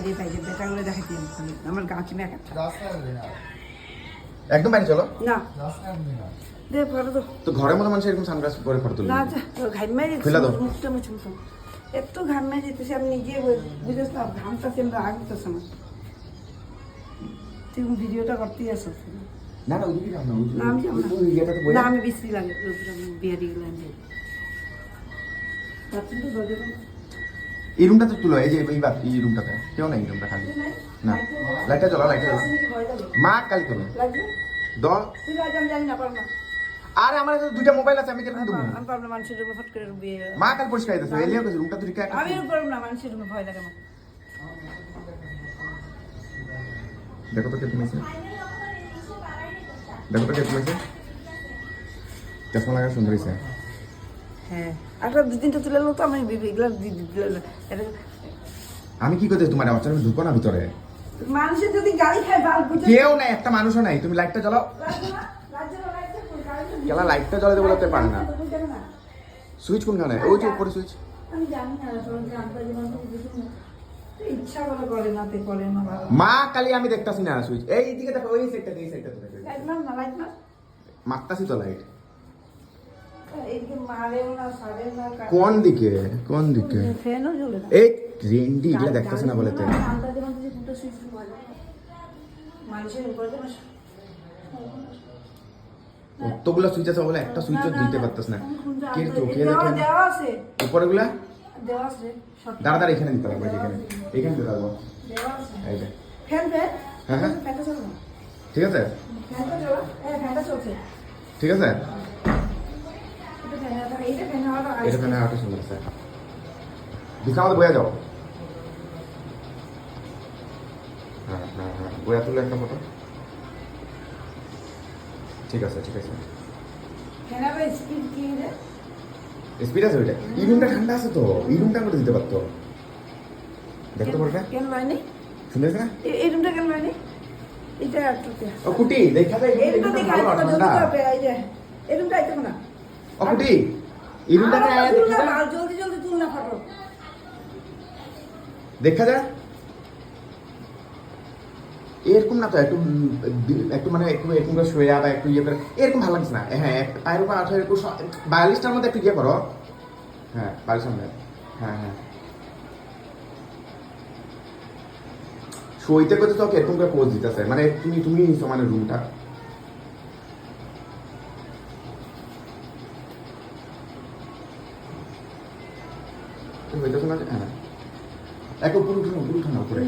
বাইরে বাইরে বেটাগুলো দেখাচ্ছি আমার গাছ মেকআপ একদম বাইরে চলো না দে ফটো তো তো ঘরের মতো মানুষ এরকম সানগ্লাস পরে ফটো তুলবে না যা ঘামে খুলে দাও। মুখটা মুছুন তো এত ঘামে যেতেছে আমি নিজে বুঝেছ না ঘামটা কেমন আগতেছে না তুই ভিডিওটা করতেই আসো না না ওইদিকে যাও না না আমি যাবো না। ওই ইয়েটা তো বই না আমি বিশ্রী লাগে বিহারি গেলাম এই রুমটা তো তুলো এই যে এই রুমটাতে কেউ নাই এই রুমটা খালি না লাইটটা জ্বলা মা কালি তুলো দল আমি জানি না পারবো না আরে আমার কাছে দুইটা মোবাইল আছে আমি কেন দেবো আমি পারবো না মানুষের রুমে ফট করে বিয়ে মা কাল পরিষ্কার হইতেছে এলিও কাছে রুমটা তুই একটা আমি পারবো না মানুষের রুমে ভয় লাগে আমার দেখো তো কে তুমি দেখো তো কে তুমি চশমা লাগা সুন্দর হয়েছে হ্যাঁ একটা দু তিনটা তুলে তো আমি এগুলো আমি কি করতে তোমার আওয়াজ আমি ঢুকো না ভিতরে মানুষের যদি গাড়ি খায় বাল বুঝে কেউ নাই একটা মানুষও নাই তুমি লাইটটা জ্বালাও কেলা লাইটটা জ্বালাতে বলতে পারে না সুইচ কোনখানে ওই যে উপরে সুইচ আমি জানি না ইচ্ছা করে করে না তে করে না বাবা মা কালি আমি দেখতাছি না সুইচ এই দিকে দেখো ওই সাইডটা এই সাইডটা তো দেখো লাইট মার না লাইট মার মারতাছি তো লাইট এইদিকে মারেও না সারেও না কোন দিকে কোন দিকে ফ্যানও জ্বলে না এই রেন্ডি এগুলা দেখতাছ না বলেতে আমরা যেমন যে দুটো সুইচ বলে মানুষের উপরে তো কতগুলা সুইচ আছে বলে একটা সুইচও দিতে পারতাছ না কে চোখে দেখে দেওয়া আছে উপরেগুলা দেওয়া আছে দাঁড়া দাঁড়া এখানে দিতে লাগবে এখানে এখানে দিতে লাগবে দেওয়া আছে এই যে ফ্যান ফ্যান হ্যাঁ হ্যাঁ ফ্যানটা চলো না ঠিক আছে ফ্যানটা চলো হ্যাঁ ফ্যানটা চলছে ঠিক আছে এইটা ফ্যান হওয়াটা এটা ফ্যানে আরেকটা সুন্দর আছে বিছানাতে বয়ে যাও হ্যাঁ হ্যাঁ হ্যাঁ বয়া তুলে একটা ফটো ঠিক আছে ঠিক আছে ফ্যানের স্পিড কি রে স্পিড আছে ওইটা এই রুমটা ঠান্ডা আছে তো এই রুমটা করে দিতে পারতো দেখতে পারবে কেন লাইনে শুনেছ না এই রুমটা কেন লাইনে এটা একটু ও কুটি দেখা যায় এই রুমটা দেখে আইতে জলদি হবে এই যে এই রুমটা আইতে না ও কুটি এই রুমটাতে আয়া দেখা যায় জলদি জলদি তুল না ফটো দেখা যায় এরকম না তো একটু একটু মানে একটু এরকম করে শুয়ে বা একটু ইয়ে করে এরকম ভালো লাগছে না হ্যাঁ পায়ের উপর 42টার মধ্যে একটু ইয়ে করো হ্যাঁ বাড়ির সামনে হ্যাঁ হ্যাঁ শোইতে করতে তো এরকম করে পোজ দিতেছে মানে তুমি নিছো মানে রুমটা হইতেছে না হ্যাঁ এক পুরো উঠানো উপরে